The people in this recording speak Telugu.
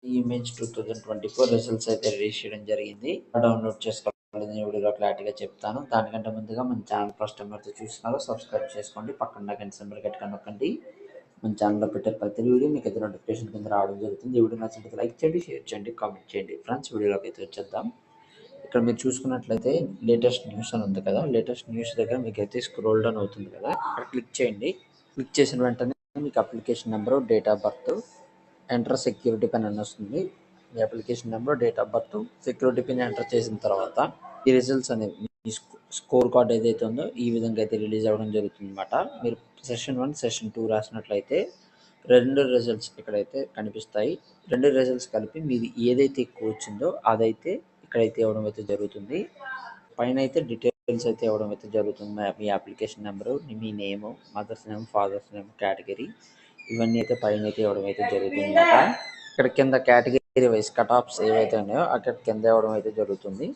ఈ ఇమేజ్ 2024 రిజల్ట్స్ అయితే రిలీజ్ చేయడం జరిగింది. డౌన్లోడ్ చేసుకోవాలి వీడియోలో క్లారిటీగా చెప్తాను. దానికంటే ముందుగా మన ఛానల్ ఫస్ట్ టైం అయితే చూస్తున్నారో సబ్స్క్రైబ్ చేసుకోండి. పక్కన గంట సింబల్ గట్టిగా నొక్కండి. మన ఛానల్లో పెట్టే ప్రతి వీడియో మీకు అయితే నోటిఫికేషన్ కింద రావడం జరుగుతుంది. ఈ వీడియో నచ్చినట్లయితే లైక్ చేయండి, షేర్ చేయండి, కామెంట్ చేయండి. ఫ్రెండ్స్ వీడియోలోకి అయితే వచ్చేద్దాం. ఇక్కడ మీరు చూసుకున్నట్లయితే లేటెస్ట్ న్యూస్ అని ఉంది కదా, లేటెస్ట్ న్యూస్ దగ్గర మీకు అయితే స్క్రోల్ డౌన్ అవుతుంది కదా, అక్కడ క్లిక్ చేయండి. క్లిక్ చేసిన వెంటనే మీకు application number, date of birth, enter security pin అని వస్తుంది. మీ application number, date of birth, security pin enter చేసిన తర్వాత ఈ రిజల్ట్స్ అనేవి మీ స్కోర్ కార్డ్ ఏదైతే ఉందో ఈ విధంగా అయితే రిలీజ్ అవ్వడం జరుగుతుంది అనమాట. మీరు సెషన్ 1, సెషన్ 2 రాసినట్లయితే రెండు రిజల్ట్స్ ఇక్కడైతే కనిపిస్తాయి. రెండు రిజల్ట్స్ కలిపి మీది ఏదైతే ఎక్కువ వచ్చిందో అదైతే ఇక్కడైతే ఇవ్వడం అయితే జరుగుతుంది. పైన అయితే డీటెయిల్స్ అయితే ఇవ్వడం అయితే జరుగుతుంది. మీ అప్లికేషన్ నెంబరు, మీ name, mother's name, father's name, category, ఇవన్నీ అయితే పైన అయితే ఇవ్వడం అయితే జరుగుతుంది అన్నమాట. ఇక్కడ కింద కేటగిరీ వైజ్ కట్ ఆఫ్స్ ఏవైతే ఉన్నాయో అక్కడ కింద ఇవ్వడం అయితే జరుగుతుంది.